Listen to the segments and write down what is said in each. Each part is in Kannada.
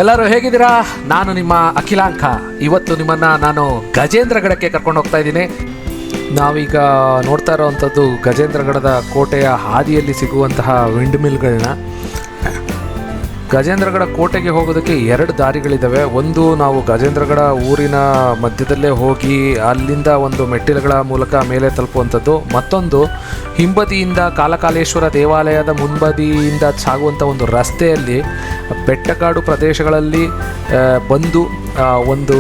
ಎಲ್ಲರೂ ಹೇಗಿದ್ದೀರಾ? ನಾನು ನಿಮ್ಮ ಅಖಿಲಾಂಕ. ಇವತ್ತು ನಿಮ್ಮನ್ನು ನಾನು ಗಜೇಂದ್ರಗಡಕ್ಕೆ ಕರ್ಕೊಂಡು ಹೋಗ್ತಾ ಇದ್ದೀನಿ. ನಾವೀಗ ನೋಡ್ತಾ ಇರೋವಂಥದ್ದು ಗಜೇಂದ್ರಗಡದ ಕೋಟೆಯ ಹಾದಿಯಲ್ಲಿ ಸಿಗುವಂತಹ ವಿಂಡ್ ಮಿಲ್ಗಳನ್ನ. ಗಜೇಂದ್ರಗಡ ಕೋಟೆಗೆ ಹೋಗೋದಕ್ಕೆ ಎರಡು ದಾರಿಗಳಿದ್ದಾವೆ. ಒಂದು, ನಾವು ಗಜೇಂದ್ರಗಡ ಊರಿನ ಮಧ್ಯದಲ್ಲೇ ಹೋಗಿ ಅಲ್ಲಿಂದ ಒಂದು ಮೆಟ್ಟಿಲುಗಳ ಮೂಲಕ ಮೇಲೆ ತಲುಪುವಂಥದ್ದು. ಮತ್ತೊಂದು, ಹಿಂಬದಿಯಿಂದ ಕಾಲಕಾಲೇಶ್ವರ ದೇವಾಲಯದ ಮುಂಬದಿಯಿಂದ ಸಾಗುವಂಥ ಒಂದು ರಸ್ತೆಯಲ್ಲಿ ಬೆಟ್ಟಕಾಡು ಪ್ರದೇಶಗಳಲ್ಲಿ ಬಂದು ಒಂದು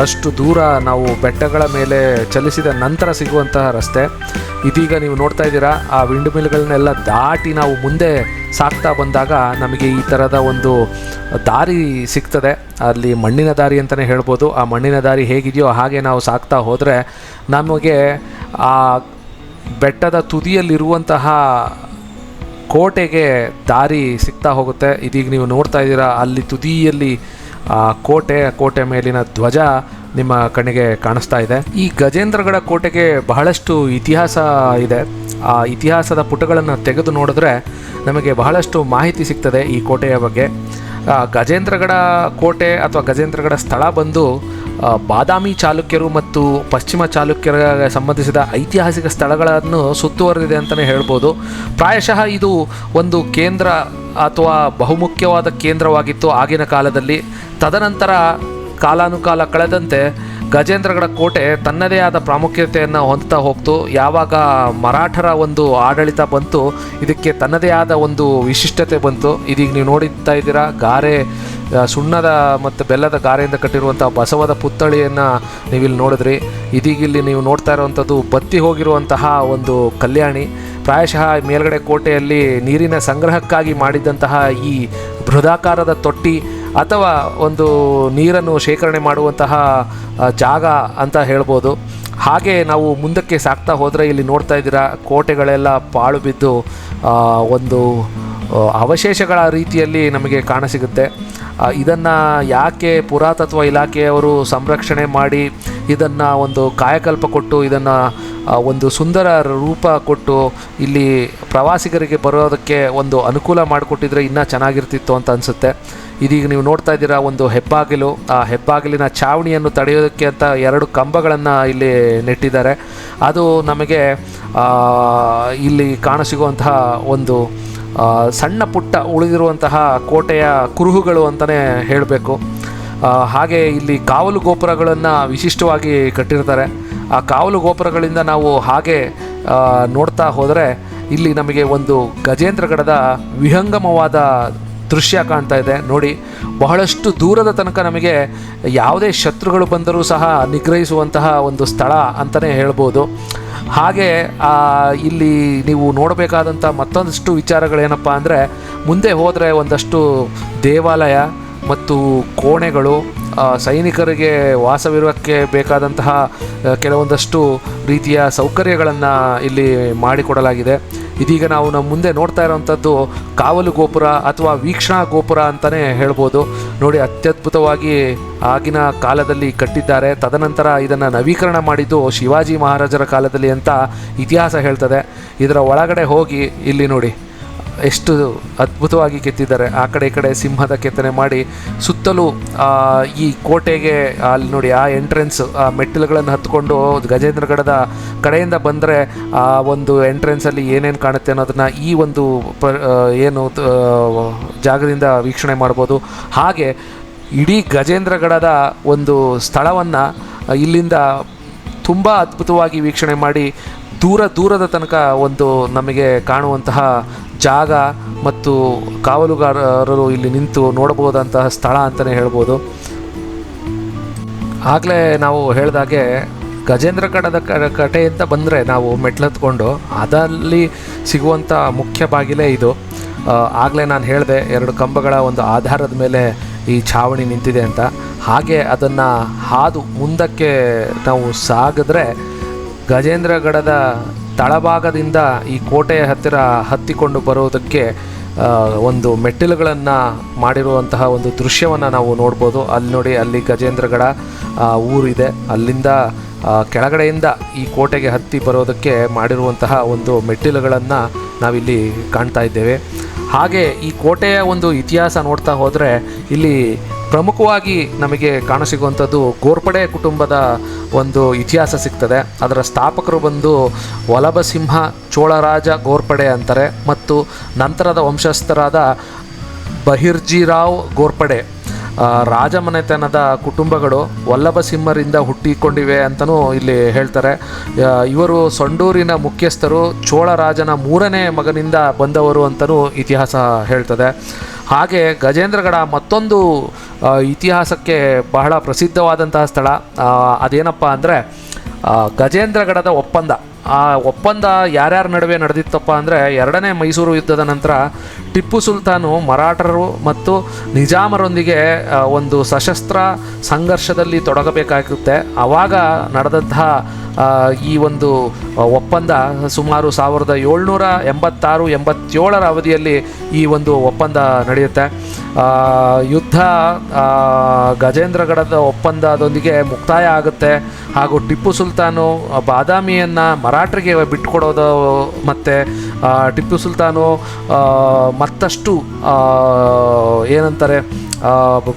ಅಷ್ಟು ದೂರ ನಾವು ಬೆಟ್ಟಗಳ ಮೇಲೆ ಚಲಿಸಿದ ನಂತರ ಸಿಗುವಂತಹ ರಸ್ತೆ. ಇದೀಗ ನೀವು ನೋಡ್ತಾ ಇದ್ದೀರಾ, ಆ ವಿಂಡ್ ಮಿಲ್ಗಳನ್ನೆಲ್ಲ ದಾಟಿ ನಾವು ಮುಂದೆ ಸಾಕ್ತಾ ಬಂದಾಗ ನಮಗೆ ಈ ಥರದ ಒಂದು ದಾರಿ ಸಿಗ್ತದೆ. ಅಲ್ಲಿ ಮಣ್ಣಿನ ದಾರಿ ಅಂತಲೇ ಹೇಳ್ಬೋದು. ಆ ಮಣ್ಣಿನ ದಾರಿ ಹೇಗಿದೆಯೋ ಹಾಗೆ ನಾವು ಸಾಕ್ತಾ ಹೋದರೆ ನಮಗೆ ಆ ಬೆಟ್ಟದ ತುದಿಯಲ್ಲಿರುವಂತಹ ಕೋಟೆಗೆ ದಾರಿ ಸಿಗ್ತಾ ಹೋಗುತ್ತೆ. ಇದೀಗ ನೀವು ನೋಡ್ತಾ ಇದ್ದೀರಾ, ಅಲ್ಲಿ ತುದಿಯಲ್ಲಿ ಕೋಟೆ ಮೇಲಿನ ಧ್ವಜ ನಿಮ್ಮ ಕಣ್ಣಿಗೆ ಕಾಣಿಸ್ತಾ ಇದೆ. ಈ ಗಜೇಂದ್ರಗಡ ಕೋಟೆಗೆ ಬಹಳಷ್ಟು ಇತಿಹಾಸ ಇದೆ. ಆ ಇತಿಹಾಸದ ಪುಟಗಳನ್ನು ತೆಗೆದು ನೋಡಿದ್ರೆ ನಮಗೆ ಬಹಳಷ್ಟು ಮಾಹಿತಿ ಸಿಗ್ತದೆ ಈ ಕೋಟೆಯ ಬಗ್ಗೆ. ಗಜೇಂದ್ರಗಡ ಕೋಟೆ ಅಥವಾ ಗಜೇಂದ್ರಗಡ ಸ್ಥಳ ಬಂದು ಬಾದಾಮಿ ಚಾಲುಕ್ಯರು ಮತ್ತು ಪಶ್ಚಿಮ ಚಾಲುಕ್ಯರಿಗೆ ಸಂಬಂಧಿಸಿದ ಐತಿಹಾಸಿಕ ಸ್ಥಳಗಳನ್ನು ಸುತ್ತುವರೆದಿದೆ ಅಂತಲೇ ಹೇಳ್ಬೋದು. ಪ್ರಾಯಶಃ ಇದು ಒಂದು ಕೇಂದ್ರ ಅಥವಾ ಬಹುಮುಖ್ಯವಾದ ಕೇಂದ್ರವಾಗಿತ್ತು ಆಗಿನ ಕಾಲದಲ್ಲಿ. ತದನಂತರ ಕಾಲಾನುಕಾಲ ಕಳೆದಂತೆ ಗಜೇಂದ್ರಗಡ ಕೋಟೆ ತನ್ನದೇ ಆದ ಪ್ರಾಮುಖ್ಯತೆಯನ್ನು ಹೊಂದುತ್ತಾ ಹೋಗ್ತು. ಯಾವಾಗ ಮರಾಠರ ಒಂದು ಆಡಳಿತ ಬಂತು, ಇದಕ್ಕೆ ತನ್ನದೇ ಆದ ಒಂದು ವಿಶಿಷ್ಟತೆ ಬಂತು. ಇದೀಗ ನೀವು ನೋಡ್ತಾ ಇದ್ದೀರಾ, ಗಾರೆ, ಸುಣ್ಣದ ಮತ್ತು ಬೆಲ್ಲದ ಗಾರೆಯಿಂದ ಕಟ್ಟಿರುವಂಥ ಬಸವದ ಪುತ್ಥಳಿಯನ್ನು ನೀವಿಲ್ಲಿ ನೋಡಿದ್ರಿ. ಇದೀಗಿಲ್ಲಿ ನೀವು ನೋಡ್ತಾ ಇರುವಂಥದ್ದು ಬತ್ತಿ ಹೋಗಿರುವಂತಹ ಒಂದು ಕಲ್ಯಾಣಿ. ಪ್ರಾಯಶಃ ಮೇಲ್ಗಡೆ ಕೋಟೆಯಲ್ಲಿ ನೀರಿನ ಸಂಗ್ರಹಕ್ಕಾಗಿ ಮಾಡಿದಂತಹ ಈ ಬೃಹದಾಕಾರದ ತೊಟ್ಟಿ ಅಥವಾ ಒಂದು ನೀರನ್ನು ಶೇಖರಣೆ ಮಾಡುವಂತಹ ಜಾಗ ಅಂತ ಹೇಳ್ಬೋದು. ಹಾಗೆ ನಾವು ಮುಂದಕ್ಕೆ ಸಾಕ್ತಾ ಹೋದರೆ ಇಲ್ಲಿ ನೋಡ್ತಾ ಇದ್ದೀರಾ, ಕೋಟೆಗಳೆಲ್ಲ ಪಾಳು ಬಿದ್ದು ಒಂದು ಅವಶೇಷಗಳ ರೀತಿಯಲ್ಲಿ ನಮಗೆ ಕಾಣಸಿಗುತ್ತೆ. ಇದನ್ನು ಯಾಕೆ ಪುರಾತತ್ವ ಇಲಾಖೆಯವರು ಸಂರಕ್ಷಣೆ ಮಾಡಿ ಇದನ್ನು ಒಂದು ಕಾಯಕಲ್ಪ ಕೊಟ್ಟು ಇದನ್ನು ಒಂದು ಸುಂದರ ರೂಪ ಕೊಟ್ಟು ಇಲ್ಲಿ ಪ್ರವಾಸಿಗರಿಗೆ ಬರೋದಕ್ಕೆ ಒಂದು ಅನುಕೂಲ ಮಾಡಿಕೊಟ್ಟಿದ್ರೆ ಇನ್ನೂ ಚೆನ್ನಾಗಿರ್ತಿತ್ತು ಅಂತ ಅನಿಸುತ್ತೆ. ಇದೀಗ ನೀವು ನೋಡ್ತಾ ಇದ್ದೀರಾ, ಒಂದು ಹೆಬ್ಬಾಗಿಲು. ಆ ಹೆಬ್ಬಾಗಿಲಿನ ಛಾವಣಿಯನ್ನು ತಡೆಯೋದಕ್ಕೆ ಅಂತ ಎರಡು ಕಂಬಗಳನ್ನು ಇಲ್ಲಿ ನೆಟ್ಟಿದ್ದಾರೆ. ಅದು ನಮಗೆ ಇಲ್ಲಿ ಕಾಣಸಿಗುವಂತಹ ಒಂದು ಸಣ್ಣ ಪುಟ್ಟ ಉಳಿದಿರುವಂತಹ ಕೋಟೆಯ ಕುರುಹುಗಳು ಅಂತಲೇ ಹೇಳಬೇಕು. ಹಾಗೆ ಇಲ್ಲಿ ಕಾವಲು ಗೋಪುರಗಳನ್ನು ವಿಶಿಷ್ಟವಾಗಿ ಕಟ್ಟಿರ್ತಾರೆ. ಆ ಕಾವಲು ಗೋಪುರಗಳಿಂದ ನಾವು ಹಾಗೆ ನೋಡ್ತಾ ಹೋದರೆ ಇಲ್ಲಿ ನಮಗೆ ಒಂದು ಗಜೇಂದ್ರಗಡದ ವಿಹಂಗಮವಾದ ದೃಶ್ಯ ಕಾಣ್ತಾ ಇದೆ. ನೋಡಿ, ಬಹಳಷ್ಟು ದೂರದ ತನಕ ನಮಗೆ ಯಾವುದೇ ಶತ್ರುಗಳು ಬಂದರೂ ಸಹ ನಿಗ್ರಹಿಸುವಂತಹ ಒಂದು ಸ್ಥಳ ಅಂತಲೇ ಹೇಳ್ಬೋದು. ಹಾಗೆ ಇಲ್ಲಿ ನೀವು ನೋಡಬೇಕಾದಂಥ ಮತ್ತೊಂದಷ್ಟು ವಿಚಾರಗಳೇನಪ್ಪ ಅಂದರೆ, ಮುಂದೆ ಹೋದರೆ ಒಂದಷ್ಟು ದೇವಾಲಯ ಮತ್ತು ಕೋಣೆಗಳು, ಸೈನಿಕರಿಗೆ ವಾಸವಿರೋಕ್ಕೆ ಬೇಕಾದಂತಹ ಕೆಲವೊಂದಷ್ಟು ರೀತಿಯ ಸೌಕರ್ಯಗಳನ್ನು ಇಲ್ಲಿ ಮಾಡಿಕೊಡಲಾಗಿದೆ. ಇದೀಗ ನಾವು ನಮ್ಮ ಮುಂದೆ ನೋಡ್ತಾ ಇರೋವಂಥದ್ದು ಕಾವಲು ಗೋಪುರ ಅಥವಾ ವೀಕ್ಷಣಾ ಗೋಪುರ ಅಂತಲೇ ಹೇಳ್ಬೋದು. ನೋಡಿ, ಅತ್ಯದ್ಭುತವಾಗಿ ಆಗಿನ ಕಾಲದಲ್ಲಿ ಕಟ್ಟಿದ್ದಾರೆ. ತದನಂತರ ಇದನ್ನು ನವೀಕರಣ ಮಾಡಿದ್ದು ಶಿವಾಜಿ ಮಹಾರಾಜರ ಕಾಲದಲ್ಲಿ ಅಂತ ಇತಿಹಾಸ ಹೇಳ್ತದೆ. ಇದರ ಒಳಗಡೆ ಹೋಗಿ ಇಲ್ಲಿ ನೋಡಿ ಎಷ್ಟು ಅದ್ಭುತವಾಗಿ ಕೆತ್ತಿದ್ದಾರೆ. ಆ ಕಡೆ ಈ ಕಡೆ ಸಿಂಹದ ಕೆತ್ತನೆ ಮಾಡಿ ಸುತ್ತಲೂ ಈ ಕೋಟೆಗೆ ಅಲ್ಲಿ ನೋಡಿ, ಆ ಎಂಟ್ರೆನ್ಸ್, ಆ ಮೆಟ್ಟಿಲುಗಳನ್ನು ಹತ್ಕೊಂಡು ಗಜೇಂದ್ರಗಡದ ಕಡೆಯಿಂದ ಬಂದರೆ ಆ ಒಂದು ಎಂಟ್ರೆನ್ಸಲ್ಲಿ ಏನೇನು ಕಾಣುತ್ತೆ ಅನ್ನೋದನ್ನು ಈ ಒಂದು ಜಾಗದಿಂದ ವೀಕ್ಷಣೆ ಮಾಡ್ಬೋದು. ಹಾಗೆ ಇಡೀ ಗಜೇಂದ್ರಗಡದ ಒಂದು ಸ್ಥಳವನ್ನು ಇಲ್ಲಿಂದ ತುಂಬ ಅದ್ಭುತವಾಗಿ ವೀಕ್ಷಣೆ ಮಾಡಿ ದೂರದ ತನಕ ಒಂದು ನಮಗೆ ಕಾಣುವಂತಹ ಜಾಗ ಮತ್ತು ಕಾವಲುಗಾರರು ಇಲ್ಲಿ ನಿಂತು ನೋಡಬಹುದಂತಹ ಸ್ಥಳ ಅಂತಲೇ ಹೇಳ್ಬೋದು. ಆಗಲೇ ನಾವು ಹೇಳಿದಾಗೆ ಗಜೇಂದ್ರಗಡದ ಕಡೆಯಿಂದ ಬಂದರೆ ನಾವು ಮೆಟ್ಲತ್ಕೊಂಡು ಅದಲ್ಲಿ ಸಿಗುವಂಥ ಮುಖ್ಯ ಬಾಗಿಲೇ ಇದು. ಆಗಲೇ ನಾನು ಹೇಳಿದೆ, ಎರಡು ಕಂಬಗಳ ಒಂದು ಆಧಾರದ ಮೇಲೆ ಈ ಛಾವಣಿ ನಿಂತಿದೆ ಅಂತ. ಹಾಗೆ ಅದನ್ನು ಹಾದು ಮುಂದಕ್ಕೆ ನಾವು ಸಾಗಿದ್ರೆ ಗಜೇಂದ್ರಗಡದ ತಳಭಾಗದಿಂದ ಈ ಕೋಟೆಯ ಹತ್ತಿರ ಹತ್ತಿಕೊಂಡು ಬರೋದಕ್ಕೆ ಒಂದು ಮೆಟ್ಟಿಲುಗಳನ್ನು ಮಾಡಿರುವಂತಹ ಒಂದು ದೃಶ್ಯವನ್ನು ನಾವು ನೋಡ್ಬೋದು. ಅಲ್ಲಿ ನೋಡಿ, ಅಲ್ಲಿ ಗಜೇಂದ್ರಗಡ ಊರಿದೆ. ಅಲ್ಲಿಂದ ಕೆಳಗಡೆಯಿಂದ ಈ ಕೋಟೆಗೆ ಹತ್ತಿ ಬರೋದಕ್ಕೆ ಮಾಡಿರುವಂತಹ ಒಂದು ಮೆಟ್ಟಿಲುಗಳನ್ನು ನಾವಿಲ್ಲಿ ಕಾಣ್ತಾ ಇದ್ದೇವೆ. ಹಾಗೆ ಈ ಕೋಟೆಯ ಒಂದು ಇತಿಹಾಸ ನೋಡ್ತಾ ಹೋದರೆ ಇಲ್ಲಿ ಪ್ರಮುಖವಾಗಿ ನಮಗೆ ಕಾಣಸಿಗುವಂಥದ್ದು ಗೋರ್ಪಡೆ ಕುಟುಂಬದ ಒಂದು ಇತಿಹಾಸ ಸಿಗ್ತದೆ. ಅದರ ಸ್ಥಾಪಕರು ಬಂದು ವಲ್ಲಭಸಿಂಹ ಚೋಳರಾಜ ಗೋರ್ಪಡೆ ಅಂತಾರೆ, ಮತ್ತು ನಂತರದ ವಂಶಸ್ಥರಾದ ಬಹಿರ್ಜಿರಾವ್ ಗೋರ್ಪಡೆ. ರಾಜಮನೆತನದ ಕುಟುಂಬಗಳು ವಲ್ಲಭಸಿಂಹರಿಂದ ಹುಟ್ಟಿಕೊಂಡಿವೆ ಅಂತಲೂ ಇಲ್ಲಿ ಹೇಳ್ತಾರೆ. ಇವರು ಸೊಂಡೂರಿನ ಮುಖ್ಯಸ್ಥರು ಚೋಳರಾಜನ 3ನೇ ಮಗನಿಂದ ಬಂದವರು ಅಂತಲೂ ಇತಿಹಾಸ ಹೇಳ್ತದೆ. ಹಾಗೆ ಗಜೇಂದ್ರಗಡ ಮತ್ತೊಂದು ಇತಿಹಾಸಕ್ಕೆ ಬಹಳ ಪ್ರಸಿದ್ಧವಾದಂತಹ ಸ್ಥಳ. ಅದೇನಪ್ಪ ಅಂದರೆ ಗಜೇಂದ್ರಗಡದ ಒಪ್ಪಂದ. ಆ ಒಪ್ಪಂದ ಯಾರ್ಯಾರ ನಡುವೆ ನಡೆದಿತ್ತಪ್ಪ ಅಂದರೆ 2ನೇ ಮೈಸೂರು ಯುದ್ಧದ ನಂತರ ಟಿಪ್ಪು ಸುಲ್ತಾನು ಮರಾಠರು ಮತ್ತು ನಿಜಾಮರೊಂದಿಗೆ ಒಂದು ಸಶಸ್ತ್ರ ಸಂಘರ್ಷದಲ್ಲಿ ತೊಡಗಬೇಕಾಗುತ್ತೆ. ಆವಾಗ ನಡೆದಂತಹ ಈ ಒಂದು ಒಪ್ಪಂದ ಸುಮಾರು 1786-87 ಅವಧಿಯಲ್ಲಿ ಈ ಒಂದು ಒಪ್ಪಂದ ನಡೆಯುತ್ತೆ. ಯುದ್ಧ ಗಜೇಂದ್ರಗಡದ ಒಪ್ಪಂದದೊಂದಿಗೆ ಮುಕ್ತಾಯ ಆಗುತ್ತೆ. ಹಾಗೂ ಟಿಪ್ಪು ಸುಲ್ತಾನು ಬಾದಾಮಿಯನ್ನು ಮರಾಠರಿಗೆ ಬಿಟ್ಟುಕೊಡೋದು ಮತ್ತು ಟಿಪ್ಪು ಸುಲ್ತಾನು ಮತ್ತಷ್ಟು ಏನಂತಾರೆ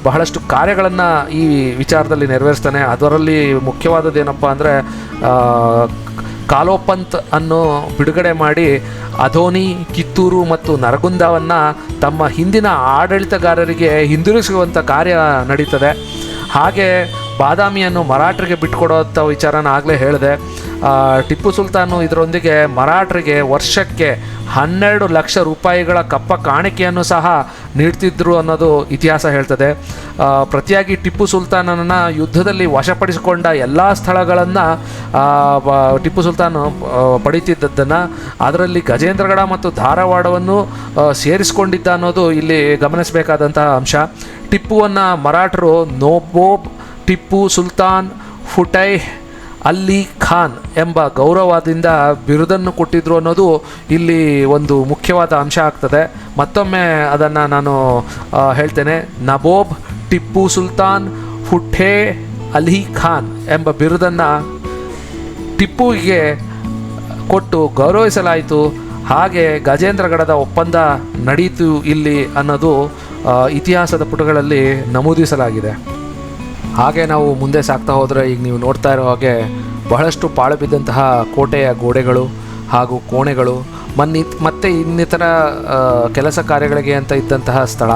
ಬಹಳಷ್ಟು ಕಾರ್ಯಗಳನ್ನು ಈ ವಿಚಾರದಲ್ಲಿ ನೆರವೇರಿಸ್ತಾನೆ. ಅದರಲ್ಲಿ ಮುಖ್ಯವಾದದ್ದು ಏನಪ್ಪ ಅಂದರೆ ಕಾಲೋಪಂತ್ ಅನ್ನು ಬಿಡುಗಡೆ ಮಾಡಿ ಅಧೋನಿ, ಕಿತ್ತೂರು ಮತ್ತು ನರಗುಂದವನ್ನು ತಮ್ಮ ಹಿಂದಿನ ಆಡಳಿತಗಾರರಿಗೆ ಹಿಂದಿರುಗಿಸುವಂಥ ಕಾರ್ಯ ನಡೀತದೆ. ಹಾಗೆ ಬಾದಾಮಿಯನ್ನು ಮರಾಠರಿಗೆ ಬಿಟ್ಟುಕೊಡೋಂಥ ವಿಚಾರನ ಆಗಲೇ ಹೇಳಿದೆ. ಟಿಪ್ಪು ಸುಲ್ತಾನು ಇದರೊಂದಿಗೆ ಮರಾಠರಿಗೆ ವರ್ಷಕ್ಕೆ 12 ಲಕ್ಷ ರೂಪಾಯಿಗಳ ಕಪ್ಪ ಕಾಣಿಕೆಯನ್ನು ಸಹ ನೀಡ್ತಿದ್ರು ಅನ್ನೋದು ಇತಿಹಾಸ ಹೇಳ್ತದೆ. ಪ್ರತಿಯಾಗಿ ಟಿಪ್ಪು ಸುಲ್ತಾನನ ಯುದ್ಧದಲ್ಲಿ ವಶಪಡಿಸಿಕೊಂಡ ಎಲ್ಲ ಸ್ಥಳಗಳನ್ನು ಟಿಪ್ಪು ಸುಲ್ತಾನು ಪಡೀತಿದ್ದದ್ದನ್ನು ಅದರಲ್ಲಿ ಗಜೇಂದ್ರಗಡ ಮತ್ತು ಧಾರವಾಡವನ್ನು ಸೇರಿಸಿಕೊಂಡಿದ್ದ ಅನ್ನೋದು ಇಲ್ಲಿ ಗಮನಿಸಬೇಕಾದಂತಹ ಅಂಶ. ಟಿಪ್ಪುವನ್ನು ಮರಾಠರು ನವಾಬ್ ಟಿಪ್ಪು ಸುಲ್ತಾನ್ ಫುಟೈಹ್ ಅಲಿ ಖಾನ್ ಎಂಬ ಗೌರವದಿಂದ ಬಿರುದನ್ನು ಕೊಟ್ಟಿದ್ರು ಅನ್ನೋದು ಇಲ್ಲಿ ಒಂದು ಮುಖ್ಯವಾದ ಅಂಶ ಆಗ್ತದೆ. ಮತ್ತೊಮ್ಮೆ ಅದನ್ನು ನಾನು ಹೇಳ್ತೇನೆ. ನವಾಬ್ ಟಿಪ್ಪು ಸುಲ್ತಾನ್ ಫುಟೇ ಅಲಿ ಖಾನ್ ಎಂಬ ಬಿರುದನ್ನು ಟಿಪ್ಪುವಿಗೆ ಕೊಟ್ಟು ಗೌರವಿಸಲಾಯಿತು. ಹಾಗೆ ಗಜೇಂದ್ರಗಡದ ಒಪ್ಪಂದ ನಡೆಯಿತು ಇಲ್ಲಿ ಅನ್ನೋದು ಇತಿಹಾಸದ ಪುಟಗಳಲ್ಲಿ ನಮೂದಿಸಲಾಗಿದೆ. ಹಾಗೆ ನಾವು ಮುಂದೆ ಸಾಗ್ತಾ ಹೋದರೆ ಈಗ ನೀವು ನೋಡ್ತಾ ಇರೋ ಹಾಗೆ ಬಹಳಷ್ಟು ಪಾಳು ಬಿದ್ದಂತಹ ಕೋಟೆಯ ಗೋಡೆಗಳು ಹಾಗೂ ಕೋಣೆಗಳು ಮತ್ತು ಇನ್ನಿತರ ಕೆಲಸ ಕಾರ್ಯಗಳಿಗೆ ಅಂತ ಇದ್ದಂತಹ ಸ್ಥಳ.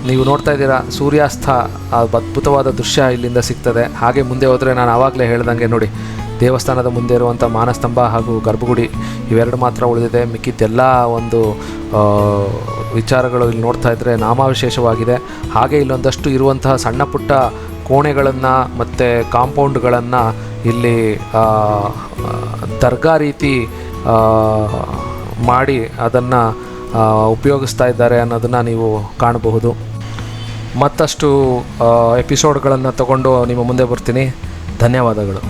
ನೀವು ನೋಡ್ತಾ ಇದ್ದೀರಾ ಸೂರ್ಯಾಸ್ತ, ಅದ್ಭುತವಾದ ದೃಶ್ಯ ಇಲ್ಲಿಂದ ಸಿಗ್ತದೆ. ಹಾಗೆ ಮುಂದೆ ಹೋದರೆ ನಾನು ಆವಾಗಲೇ ಹೇಳ್ದಂಗೆ ನೋಡಿ, ದೇವಸ್ಥಾನದ ಮುಂದೆ ಇರುವಂಥ ಮಾನಸ್ತಂಭ ಹಾಗೂ ಗರ್ಭಗುಡಿ ಇವೆರಡು ಮಾತ್ರ ಉಳಿದಿದೆ. ಮಿಕ್ಕಿದ್ದೆಲ್ಲ ಒಂದು ವಿಚಾರಗಳು ಇಲ್ಲಿ ನೋಡ್ತಾ ಇದ್ದರೆ ನಾಮಾವಿಶೇಷವಾಗಿದೆ. ಹಾಗೆ ಇಲ್ಲೊಂದಷ್ಟು ಇರುವಂತಹ ಸಣ್ಣ ಪುಟ್ಟ ಕೋಣೆಗಳನ್ನು ಮತ್ತು ಕಾಂಪೌಂಡ್ಗಳನ್ನು ಇಲ್ಲಿ ದರ್ಗಾ ರೀತಿ ಮಾಡಿ ಅದನ್ನು ಉಪಯೋಗಿಸ್ತಾ ಇದ್ದಾರೆ ಅನ್ನೋದನ್ನು ನೀವು ಕಾಣಬಹುದು. ಮತ್ತಷ್ಟು ಎಪಿಸೋಡ್ಗಳನ್ನು ತಗೊಂಡು ನಿಮ್ಮ ಮುಂದೆ ಬರ್ತೀನಿ. ಧನ್ಯವಾದಗಳು.